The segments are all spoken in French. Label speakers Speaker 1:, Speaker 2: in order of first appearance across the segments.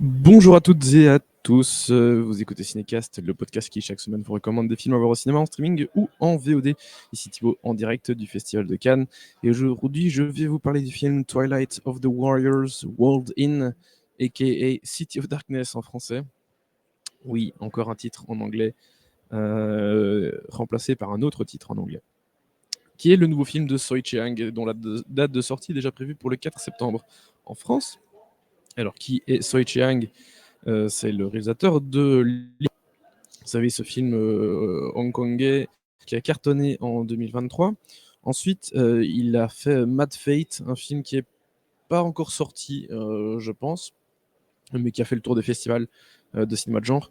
Speaker 1: Bonjour à toutes et à tous, vous écoutez Cinécast, le podcast qui chaque semaine vous recommande des films à voir au cinéma, en streaming ou en VOD. Ici Thibaut en direct du Festival de Cannes et aujourd'hui je vais vous parler du film Twilight of the Warriors Walled In, aka City of Darkness en français. Oui, encore un titre en anglais, remplacé par un autre titre en anglais, qui est le nouveau film de Soi Chiang, dont la date de sortie est déjà prévue pour le 4 septembre en France. Alors qui est Soi Chiang? C'est le réalisateur de Vous savez, ce film hongkongais qui a cartonné en 2023. Ensuite, il a fait Mad Fate, un film qui est pas encore sorti, je pense, mais qui a fait le tour des festivals de cinéma de genre,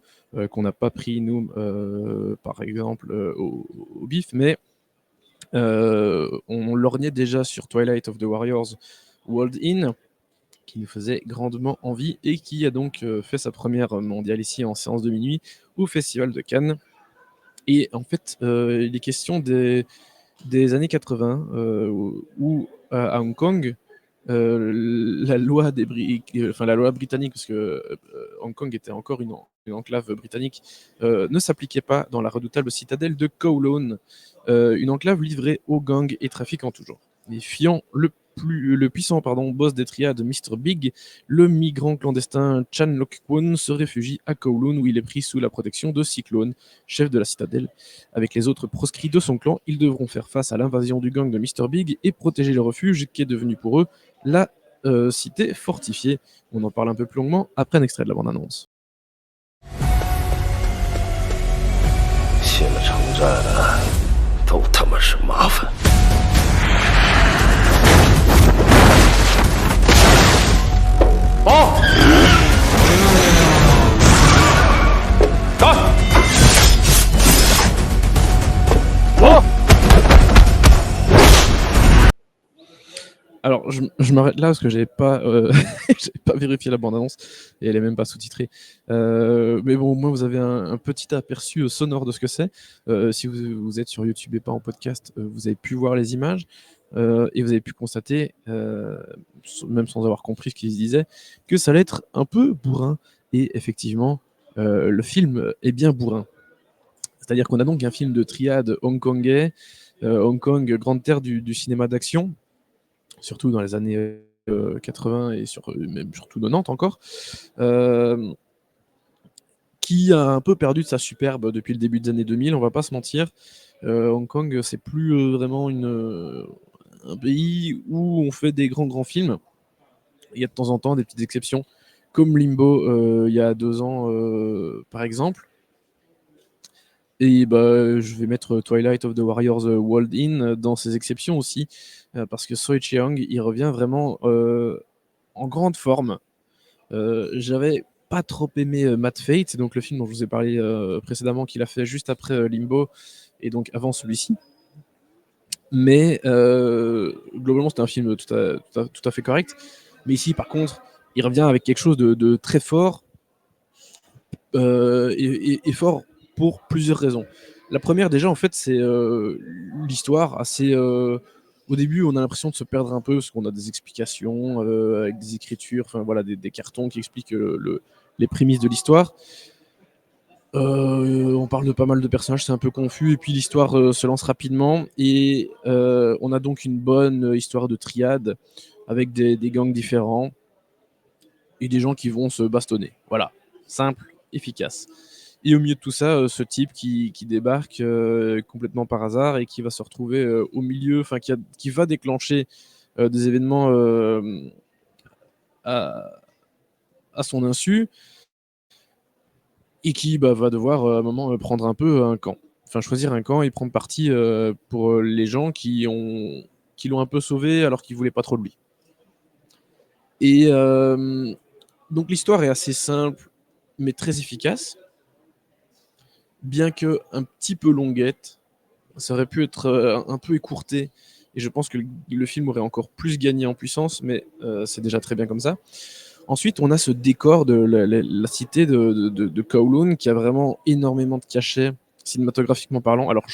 Speaker 1: qu'on n'a pas pris, nous, par exemple, au BIF, mais on lorgnait déjà sur Twilight of the Warriors Walled In, qui nous faisait grandement envie et qui a donc fait sa première mondiale ici en séance de minuit au Festival de Cannes. Et en fait, il est question des années 80 où à Hong Kong, la loi la loi britannique, parce que Hong Kong était encore une enclave britannique, ne s'appliquait pas dans la redoutable citadelle de Kowloon, une enclave livrée aux gangs et trafics en tout genre. Et fuyant le puissant boss des triades Mr. Big, le migrant clandestin Chan Lok Kwon se réfugie à Kowloon où il est pris sous la protection de Cyclone, chef de la citadelle. Avec les autres proscrits de son clan, ils devront faire face à l'invasion du gang de Mr. Big et protéger le refuge qui est devenu pour eux la cité fortifiée. On en parle un peu plus longuement après un extrait de la bande-annonce.
Speaker 2: 进了城寨，都他妈是麻烦。报！打！跑！
Speaker 1: Alors, je m'arrête là parce que j'avais pas, j'avais pas vérifié la bande-annonce et elle est même pas sous-titrée. Mais bon, au moins vous avez un petit aperçu sonore de ce que c'est. Si vous êtes sur YouTube et pas en podcast, vous avez pu voir les images et vous avez pu constater, même sans avoir compris ce qu'ils se disaient, que ça allait être un peu bourrin. Et effectivement, le film est bien bourrin. C'est-à-dire qu'on a donc un film de triade hongkongais, Hong Kong, grande terre du cinéma d'action, surtout dans les années 80 et même surtout 90 encore, qui a un peu perdu de sa superbe depuis le début des années 2000, on va pas se mentir. Hong Kong, c'est plus vraiment un pays où on fait des grands films. Il y a de temps en temps des petites exceptions, comme Limbo il y a 2 ans, par exemple. Et bah, je vais mettre Twilight of the Warriors Walled In dans ces exceptions aussi, parce que Soi Chiang, il revient vraiment en grande forme. J'avais pas trop aimé Mad Fate, c'est donc le film dont je vous ai parlé précédemment, qu'il a fait juste après Limbo, et donc avant celui-ci. Mais globalement, c'était un film tout à fait correct. Mais ici, par contre, il revient avec quelque chose de très fort, et fort pour plusieurs raisons. La première, déjà, en fait, c'est l'histoire assez. Au début, on a l'impression de se perdre un peu parce qu'on a des explications avec des écritures, enfin voilà, des cartons qui expliquent les prémices de l'histoire. On parle de pas mal de personnages, c'est un peu confus, et puis l'histoire se lance rapidement, et on a donc une bonne histoire de triade avec des gangs différents et des gens qui vont se bastonner. Voilà, simple, efficace. Et au milieu de tout ça, ce type qui débarque complètement par hasard et qui va se retrouver au milieu, enfin qui va déclencher des événements à, à son insu, et qui va devoir à un moment prendre un peu un camp. Enfin, choisir un camp et prendre parti pour les gens qui l'ont un peu sauvé alors qu'ils voulaient pas trop de lui. Et donc l'histoire est assez simple, mais très efficace. Bien que un petit peu longuette, ça aurait pu être un peu écourté, et je pense que le film aurait encore plus gagné en puissance, mais c'est déjà très bien comme ça. Ensuite, on a ce décor de la cité de Kowloon qui a vraiment énormément de cachet, cinématographiquement parlant. Alors,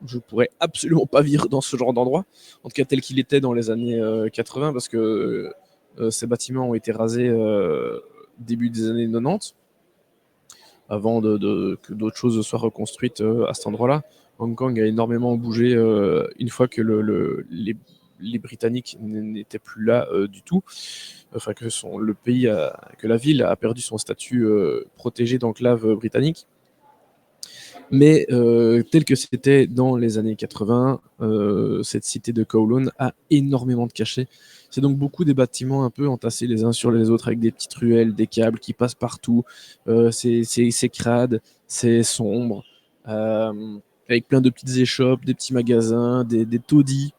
Speaker 1: je pourrais absolument pas vivre dans ce genre d'endroit, en tout cas tel qu'il était dans les années 80, parce que ces bâtiments ont été rasés début des années 90, avant que d'autres choses soient reconstruites à cet endroit-là. Hong Kong a énormément bougé une fois que les Britanniques n'étaient plus là du tout. Enfin, que la ville a perdu son statut protégé d'enclave britannique. Mais tel que c'était dans les années 80, cette cité de Kowloon a énormément de cachets. C'est donc beaucoup des bâtiments un peu entassés les uns sur les autres avec des petites ruelles, des câbles qui passent partout. C'est crade, c'est sombre, avec plein de petites échoppes, des petits magasins, des taudis.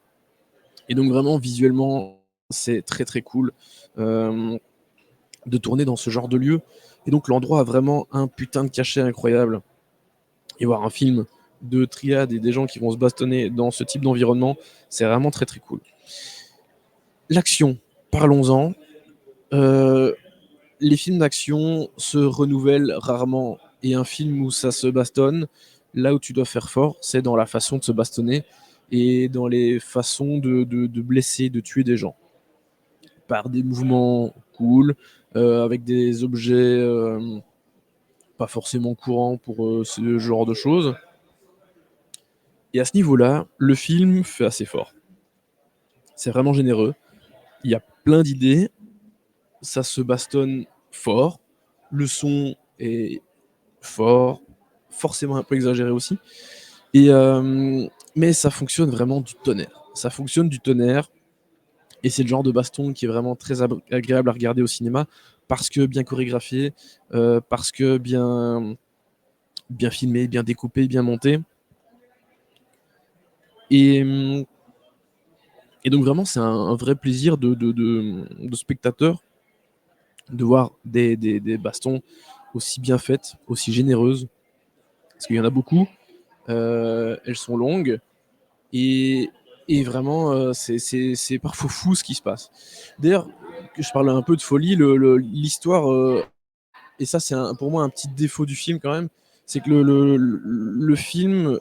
Speaker 1: Et donc vraiment visuellement, c'est très très cool de tourner dans ce genre de lieu. Et donc l'endroit a vraiment un putain de cachet incroyable. Et voir un film de triade et des gens qui vont se bastonner dans ce type d'environnement, c'est vraiment très très cool. L'action, parlons-en. Les films d'action se renouvellent rarement. Et un film où ça se bastonne, là où tu dois faire fort, c'est dans la façon de se bastonner et dans les façons de blesser, de tuer des gens. Par des mouvements cool, avec des objets pas forcément courants pour ce genre de choses. Et à ce niveau-là, le film fait assez fort. C'est vraiment généreux. Il y a plein d'idées. Ça se bastonne fort. Le son est fort. Forcément un peu exagéré aussi. Mais ça fonctionne vraiment du tonnerre. Ça fonctionne du tonnerre. Et c'est le genre de baston qui est vraiment très agréable à regarder au cinéma. Parce que bien chorégraphié. Parce que bien filmé, bien découpé, bien monté. Et donc vraiment, c'est un vrai plaisir de spectateur de voir des bastons aussi bien faites, aussi généreuses, parce qu'il y en a beaucoup. Elles sont longues et vraiment, c'est parfois fou ce qui se passe. D'ailleurs, que je parle un peu de folie, l'histoire, et ça c'est pour moi un petit défaut du film quand même, c'est que le film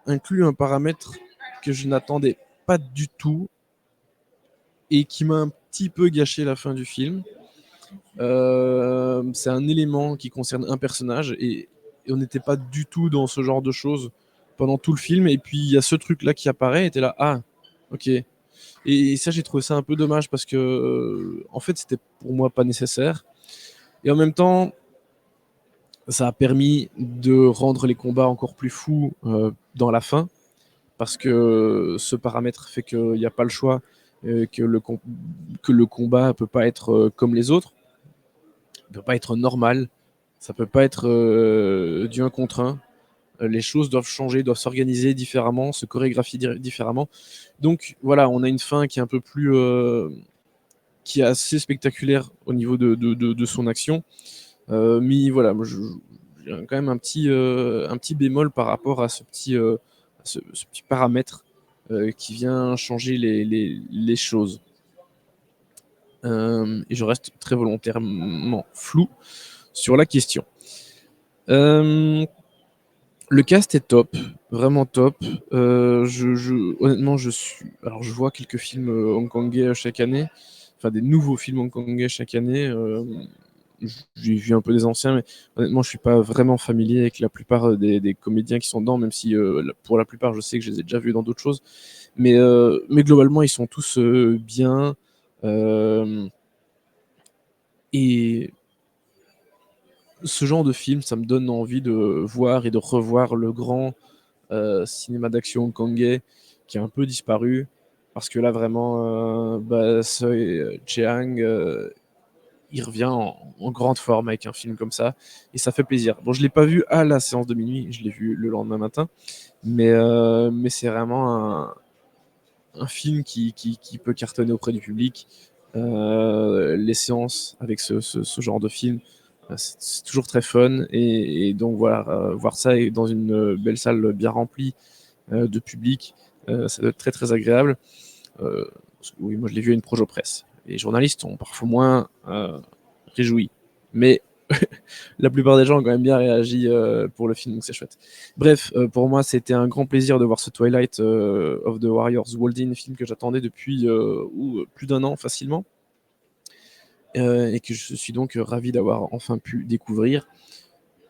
Speaker 1: inclut un paramètre que je n'attendais pas du tout et qui m'a un petit peu gâché la fin du film. C'est un élément qui concerne un personnage et on n'était pas du tout dans ce genre de choses pendant tout le film. Et puis il y a ce truc-là qui apparaît et t'es là, ah, ok. Et ça, j'ai trouvé ça un peu dommage parce que, en fait, c'était pour moi pas nécessaire. Et en même temps, ça a permis de rendre les combats encore plus fous dans la fin parce que ce paramètre fait qu'il n'y a pas le choix, que le combat peut pas être comme les autres. Ça peut pas être normal, ça peut pas être du 1 contre 1. Les choses doivent changer, doivent s'organiser différemment, se chorégraphier différemment. Donc voilà, on a une fin qui est un peu plus, qui est assez spectaculaire au niveau de son action. Mais voilà, moi, j'ai quand même un petit bémol par rapport à ce petit paramètre qui vient changer les choses. Et je reste très volontairement flou sur la question. Le cast est top, vraiment top. Honnêtement, alors je vois quelques films hongkongais chaque année, enfin des nouveaux films hongkongais chaque année. J'ai vu un peu des anciens, mais honnêtement, je suis pas vraiment familier avec la plupart des comédiens qui sont dedans, même si pour la plupart, je sais que je les ai déjà vus dans d'autres choses. Mais globalement, ils sont tous bien. Et ce genre de film, ça me donne envie de voir et de revoir le grand cinéma d'action hongkongais qui a un peu disparu. Parce que là, vraiment, Soi Chiang, il revient en grande forme avec un film comme ça. Et ça fait plaisir. Bon, je ne l'ai pas vu à la séance de minuit, je l'ai vu le lendemain matin. Mais c'est vraiment un film qui peut cartonner auprès du public. Les séances avec ce genre de film, c'est toujours très fun. Et donc voilà, voir ça dans une belle salle bien remplie de public, ça doit être très très agréable. Oui, moi je l'ai vu à une Projo Presse. Les journalistes sont parfois moins réjouis. Mais la plupart des gens ont quand même bien réagi pour le film, donc c'est chouette. Bref, pour moi, c'était un grand plaisir de voir ce Twilight of the Warriors Walled In, film que j'attendais depuis plus d'1 an facilement. et que je suis donc ravi d'avoir enfin pu découvrir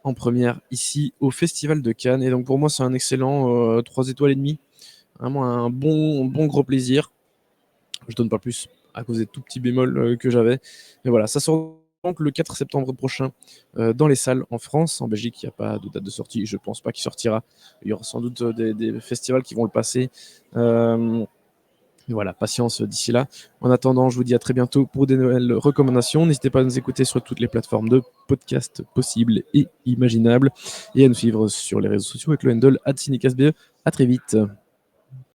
Speaker 1: en première ici au Festival de Cannes. Et donc pour moi, c'est un excellent 3 étoiles et demie. Vraiment un bon gros plaisir. Je donne pas plus à cause des tout petits bémols que j'avais. Mais voilà, ça sort donc le 4 septembre prochain dans les salles en France. En Belgique, il n'y a pas de date de sortie. Je pense pas qu'il sortira. Il y aura sans doute des festivals qui vont le passer. Mais voilà, patience d'ici là. En attendant, je vous dis à très bientôt pour des nouvelles recommandations. N'hésitez pas à nous écouter sur toutes les plateformes de podcast possibles et imaginables et à nous suivre sur les réseaux sociaux avec le handle @cynicasbe. À très vite.